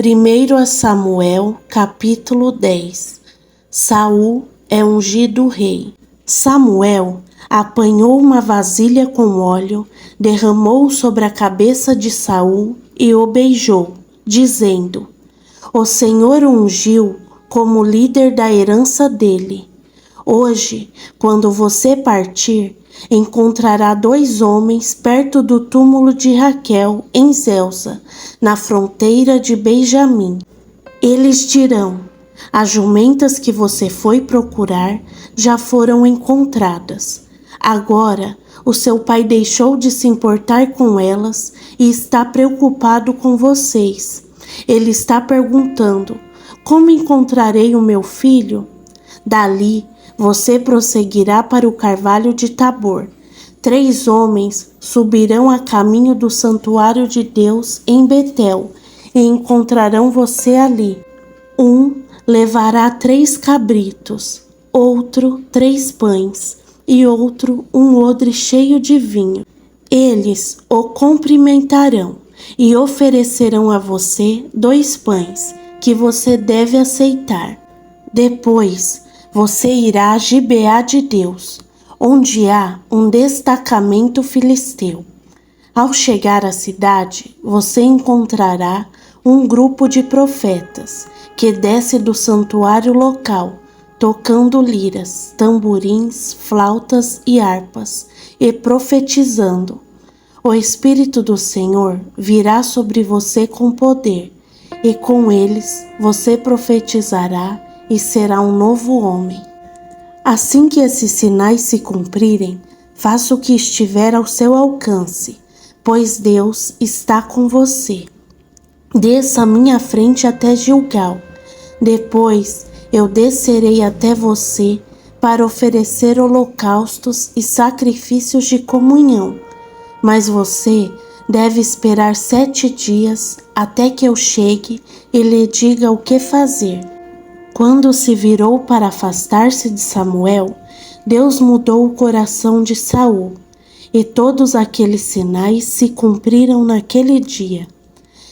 1 Samuel, capítulo 10. Saul é ungido rei. Samuel apanhou uma vasilha com óleo, derramou sobre a cabeça de Saul e o beijou, dizendo: O Senhor o ungiu como líder da herança dele. Hoje, quando você partir, encontrará 2 homens perto do túmulo de Raquel em Zelza, na fronteira de Benjamim. Eles dirão: as jumentas que você foi procurar já foram encontradas. Agora, o seu pai deixou de se importar com elas e está preocupado com vocês. Ele está perguntando: como encontrarei o meu filho? Dali, você prosseguirá para o carvalho de Tabor. 3 homens subirão a caminho do santuário de Deus em Betel e encontrarão você ali. Um levará 3 cabritos, outro 3 pães e outro um odre cheio de vinho. Eles o cumprimentarão e oferecerão a você 2 pães que você deve aceitar. Depois, você irá a Gibeá de Deus, onde há um destacamento filisteu. Ao chegar à cidade, você encontrará um grupo de profetas que desce do santuário local, tocando liras, tamborins, flautas e harpas, e profetizando. O Espírito do Senhor virá sobre você com poder, e com eles você profetizará e será um novo homem. Assim que esses sinais se cumprirem, faça o que estiver ao seu alcance, pois Deus está com você. Desça à minha frente até Gilgal. Depois eu descerei até você para oferecer holocaustos e sacrifícios de comunhão. Mas você deve esperar 7 dias até que eu chegue e lhe diga o que fazer. Quando se virou para afastar-se de Samuel, Deus mudou o coração de Saul, e todos aqueles sinais se cumpriram naquele dia.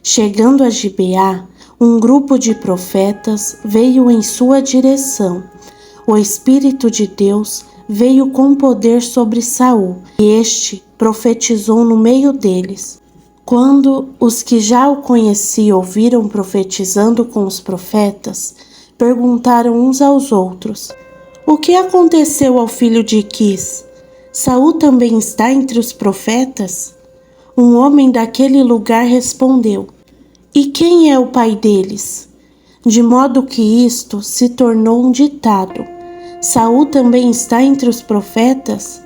Chegando a Gibeá, um grupo de profetas veio em sua direção. O Espírito de Deus veio com poder sobre Saul, e este profetizou no meio deles. Quando os que já o conheciam ouviram profetizando com os profetas, perguntaram uns aos outros: o que aconteceu ao filho de Quis? Saul também está entre os profetas? Um homem daquele lugar respondeu: e quem é o pai deles? De modo que isto se tornou um ditado: Saul também está entre os profetas?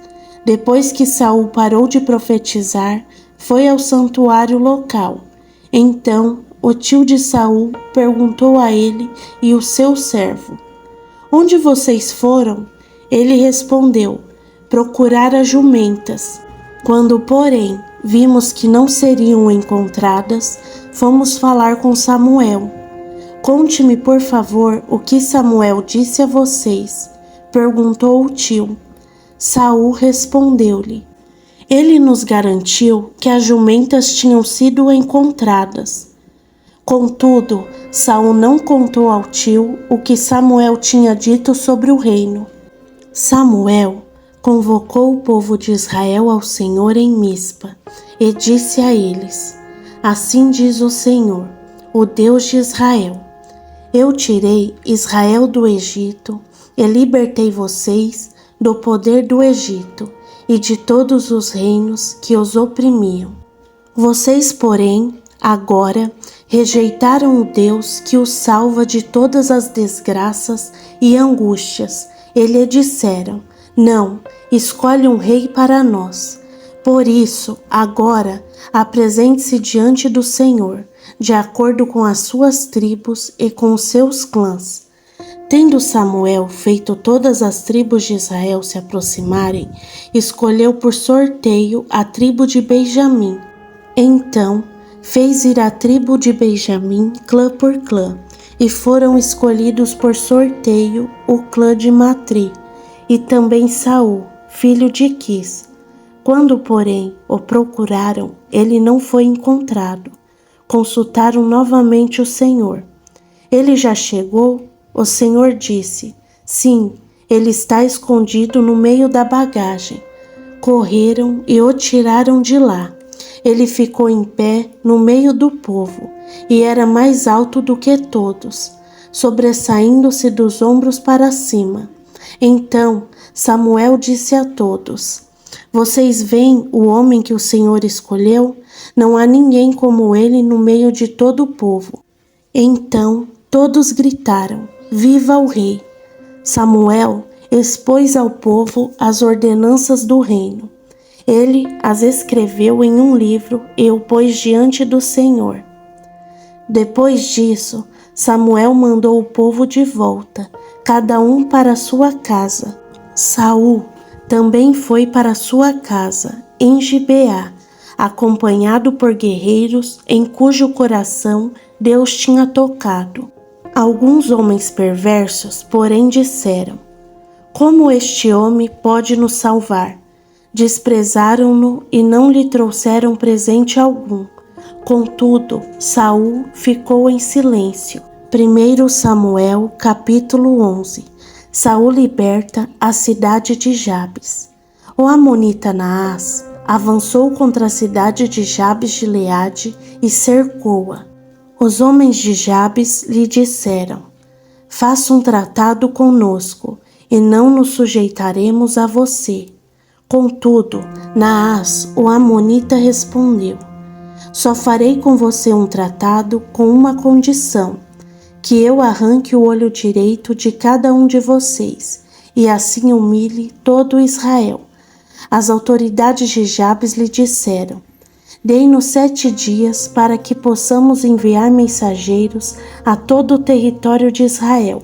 Depois que Saul parou de profetizar, foi ao santuário local. Então o tio de Saul perguntou a ele e o seu servo: onde vocês foram? Ele respondeu: procurar as jumentas. Quando, porém, vimos que não seriam encontradas, fomos falar com Samuel. Conte-me, por favor, o que Samuel disse a vocês, perguntou o tio. Saul respondeu-lhe: ele nos garantiu que as jumentas tinham sido encontradas. Contudo, Saul não contou ao tio o que Samuel tinha dito sobre o reino. Samuel convocou o povo de Israel ao Senhor em Mispa e disse a eles: assim diz o Senhor, o Deus de Israel: eu tirei Israel do Egito e libertei vocês do poder do Egito e de todos os reinos que os oprimiam. Vocês, porém, agora rejeitaram o Deus que os salva de todas as desgraças e angústias, e lhe disseram: não, escolhe um rei para nós. Por isso, agora, apresente-se diante do Senhor, de acordo com as suas tribos e com os seus clãs. Tendo Samuel feito todas as tribos de Israel se aproximarem, escolheu por sorteio a tribo de Benjamim. Então, fez ir a tribo de Benjamim clã por clã, e foram escolhidos por sorteio o clã de Matri, e também Saul, filho de Quis. Quando, porém, o procuraram, ele não foi encontrado. consultaram novamente o Senhor. Ele já chegou? O Senhor disse: sim, ele está escondido no meio da bagagem. Correram e o tiraram de lá. Ele ficou em pé no meio do povo e era mais alto do que todos, sobressaindo-se dos ombros para cima. Então Samuel disse a todos: vocês veem o homem que o Senhor escolheu? Não há ninguém como ele no meio de todo o povo. Então todos gritaram: viva o rei! Samuel expôs ao povo as ordenanças do reino. Ele as escreveu em um livro e o pôs diante do Senhor. Depois disso, Samuel mandou o povo de volta, cada um para sua casa. Saul também foi para sua casa, em Gibeá, acompanhado por guerreiros em cujo coração Deus tinha tocado. Alguns homens perversos, porém, disseram: como este homem pode nos salvar? Desprezaram-no e não lhe trouxeram presente algum. Contudo, Saul ficou em silêncio. 1 Samuel, capítulo 11. Saul liberta a cidade de Jabes. O amonita Naás avançou contra a cidade de Jabes de Gileade e cercou-a. Os homens de Jabes lhe disseram: faça um tratado conosco e não nos sujeitaremos a você. Contudo, Naás, o amonita, respondeu: só farei com você um tratado com uma condição, que eu arranque o olho direito de cada um de vocês, e assim humilhe todo Israel. As autoridades de Jabes lhe disseram: dê-nos 7 dias para que possamos enviar mensageiros a todo o território de Israel.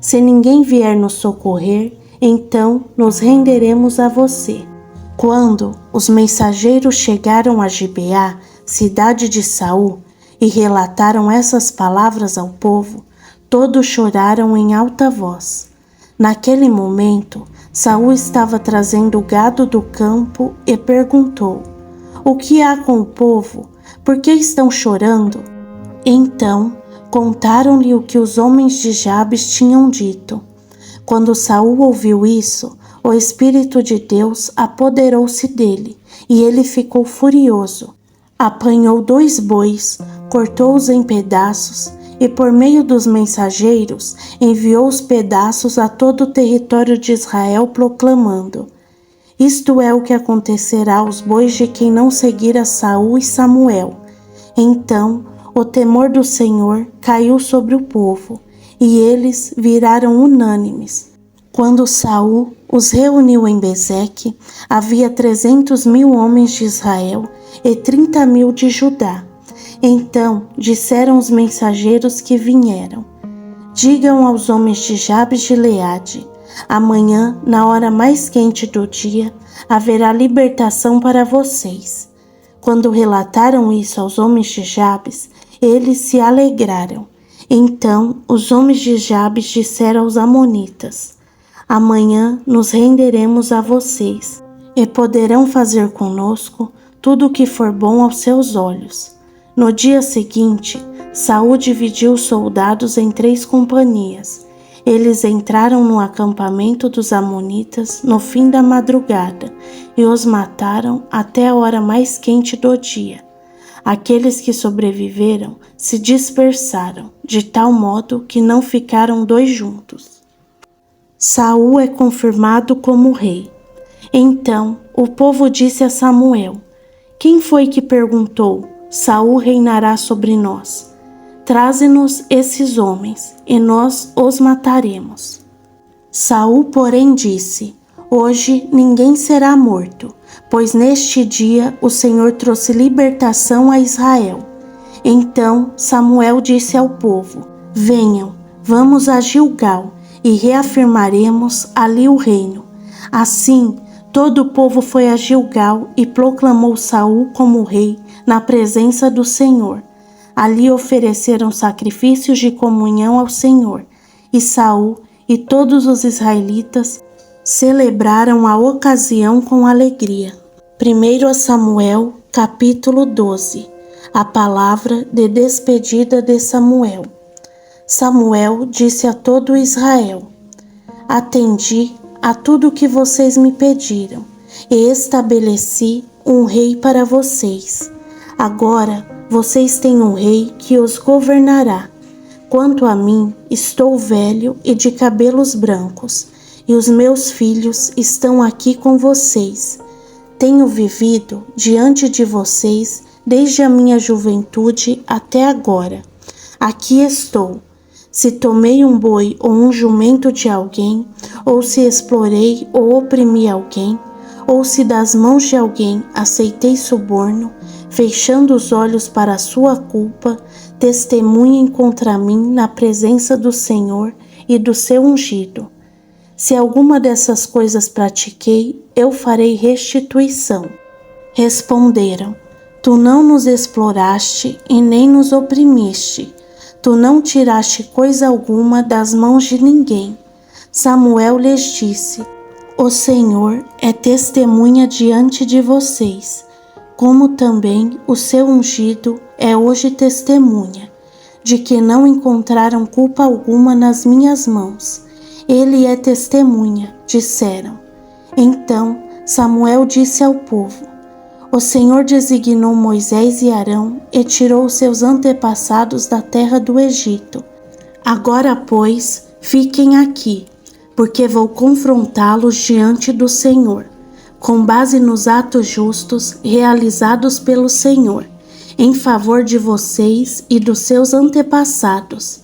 Se ninguém vier nos socorrer, então nos renderemos a você. Quando os mensageiros chegaram a Gibeá, cidade de Saul, e relataram essas palavras ao povo, todos choraram em alta voz. Naquele momento, Saul estava trazendo o gado do campo e perguntou: o que há com o povo? Por que estão chorando? Então contaram-lhe o que os homens de Jabes tinham dito. Quando Saul ouviu isso, o Espírito de Deus apoderou-se dele, e ele ficou furioso. Apanhou 2 bois, cortou-os em pedaços, e por meio dos mensageiros enviou os pedaços a todo o território de Israel, proclamando: isto é o que acontecerá aos bois de quem não seguir a Saul e Samuel. Então o temor do Senhor caiu sobre o povo, e eles viraram unânimes. Quando Saul os reuniu em Bezeque, havia 300.000 homens de Israel e 30.000 de Judá. Então disseram os mensageiros que vieram: digam aos homens de Jabes de Gileade: amanhã, na hora mais quente do dia, haverá libertação para vocês. Quando relataram isso aos homens de Jabes, eles se alegraram. Então os homens de Jabes disseram aos amonitas: amanhã nos renderemos a vocês, e poderão fazer conosco tudo o que for bom aos seus olhos. No dia seguinte, Saul dividiu os soldados em 3 companhias. Eles entraram no acampamento dos amonitas no fim da madrugada e os mataram até a hora mais quente do dia. Aqueles que sobreviveram se dispersaram, de tal modo que não ficaram 2 juntos. Saul é confirmado como rei. Então o povo disse a Samuel: quem foi que perguntou: Saul reinará sobre nós? Traze-nos esses homens, e nós os mataremos. Saul, porém, disse: hoje ninguém será morto, pois neste dia o Senhor trouxe libertação a Israel. Então Samuel disse ao povo: venham, vamos a Gilgal, e reafirmaremos ali o reino. Assim, todo o povo foi a Gilgal e proclamou Saul como rei na presença do Senhor. Ali ofereceram sacrifícios de comunhão ao Senhor, e Saul e todos os israelitas celebraram a ocasião com alegria. 1 Samuel, capítulo 12. A palavra de despedida de Samuel. Samuel disse a todo Israel: Atendi a tudo que vocês me pediram e estabeleci um rei para vocês. Agora vocês têm um rei que os governará. Quanto a mim, estou velho e de cabelos brancos, e os meus filhos estão aqui com vocês. Tenho vivido diante de vocês desde a minha juventude até agora. Aqui estou. Se tomei um boi ou um jumento de alguém, ou se explorei ou oprimi alguém, ou se das mãos de alguém aceitei suborno, fechando os olhos para a sua culpa, testemunhem contra mim na presença do Senhor e do seu ungido. Se alguma dessas coisas pratiquei, eu farei restituição. Responderam: Tu não nos exploraste e nem nos oprimiste. Tu não tiraste coisa alguma das mãos de ninguém. Samuel lhes disse: O Senhor é testemunha diante de vocês, como também o seu ungido é hoje testemunha, de que não encontraram culpa alguma nas minhas mãos. Ele é testemunha, disseram. Então Samuel disse ao povo: O Senhor designou Moisés e Arão e tirou seus antepassados da terra do Egito. Agora, pois, fiquem aqui, porque vou confrontá-los diante do Senhor, com base nos atos justos realizados pelo Senhor, em favor de vocês e dos seus antepassados.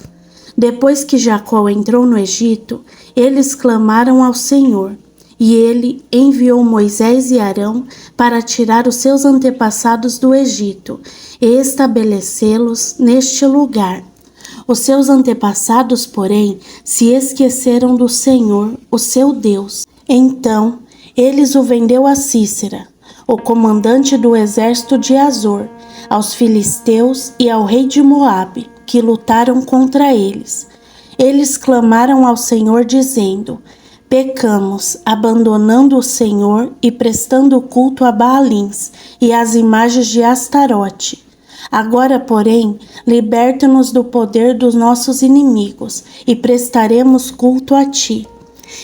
Depois que Jacó entrou no Egito, eles clamaram ao Senhor, e ele enviou Moisés e Arão para tirar os seus antepassados do Egito e estabelecê-los neste lugar. Os seus antepassados, porém, se esqueceram do Senhor, o seu Deus. Então, eles o vendeu a Sísera, o comandante do exército de Azor, aos filisteus e ao rei de Moabe, que lutaram contra eles. Eles clamaram ao Senhor dizendo: Pecamos, abandonando o Senhor e prestando culto a Baalins e às imagens de Astarote. Agora, porém, liberta-nos do poder dos nossos inimigos e prestaremos culto a ti.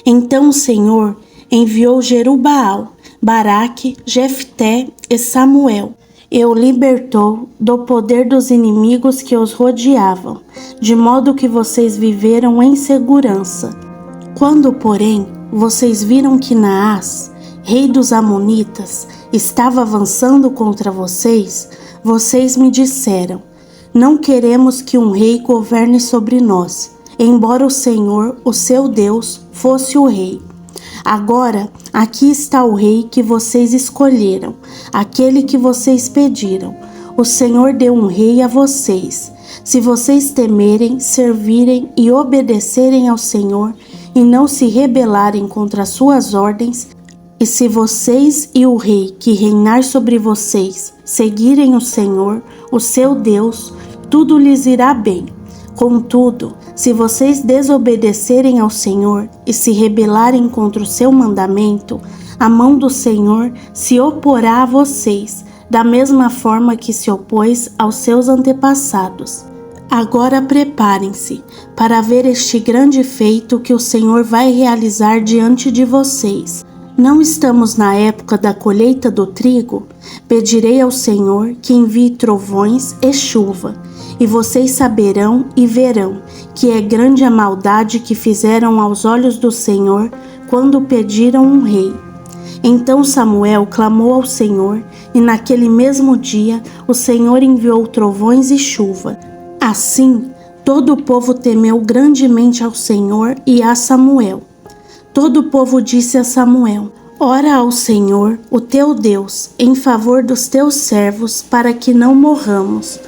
Então o Senhor enviou Jerubaal, Baraque, Jefté e Samuel, e o libertou do poder dos inimigos que os rodeavam, de modo que vocês viveram em segurança. Quando, porém, vocês viram que Naás, rei dos Amonitas, estava avançando contra vocês, vocês me disseram: Não queremos que um rei governe sobre nós, embora o Senhor, o seu Deus, fosse o rei. Agora, aqui está o rei que vocês escolheram, aquele que vocês pediram. O Senhor deu um rei a vocês. Se vocês temerem, servirem e obedecerem ao Senhor, e não se rebelarem contra as suas ordens, e se vocês e o rei que reinar sobre vocês seguirem o Senhor, o seu Deus, tudo lhes irá bem. Contudo, se vocês desobedecerem ao Senhor e se rebelarem contra o seu mandamento, a mão do Senhor se oporá a vocês, da mesma forma que se opôs aos seus antepassados. Agora preparem-se para ver este grande feito que o Senhor vai realizar diante de vocês. Não estamos na época da colheita do trigo? Pedirei ao Senhor que envie trovões e chuva, e vocês saberão e verão que é grande a maldade que fizeram aos olhos do Senhor quando pediram um rei. Então Samuel clamou ao Senhor, e naquele mesmo dia o Senhor enviou trovões e chuva. Assim, todo o povo temeu grandemente ao Senhor e a Samuel. Todo o povo disse a Samuel: Ora ao Senhor, o teu Deus, em favor dos teus servos, para que não morramos,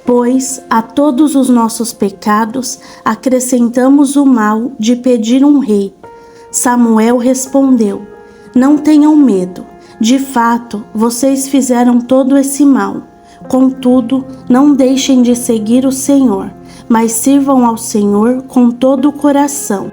pois a todos os nossos pecados acrescentamos o mal de pedir um rei. Samuel respondeu: Não tenham medo, de fato, vocês fizeram todo esse mal. Contudo, não deixem de seguir o Senhor, mas sirvam ao Senhor com todo o coração.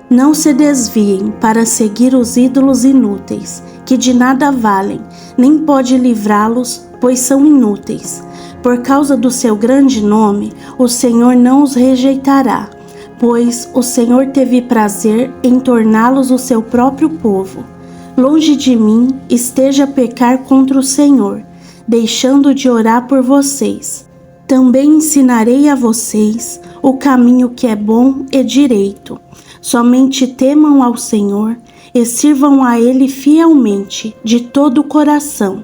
Não se desviem para seguir os ídolos inúteis, que de nada valem, nem pode livrá-los, pois são inúteis. Por causa do seu grande nome, o Senhor não os rejeitará, pois o Senhor teve prazer em torná-los o seu próprio povo. Longe de mim esteja pecar contra o Senhor, deixando de orar por vocês. Também ensinarei a vocês o caminho que é bom e direito. Somente temam ao Senhor e sirvam a Ele fielmente, de todo o coração.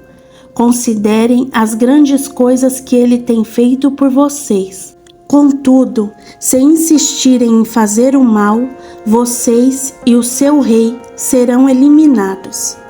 Considerem as grandes coisas que Ele tem feito por vocês. Contudo, se insistirem em fazer o mal, vocês e o seu rei serão eliminados.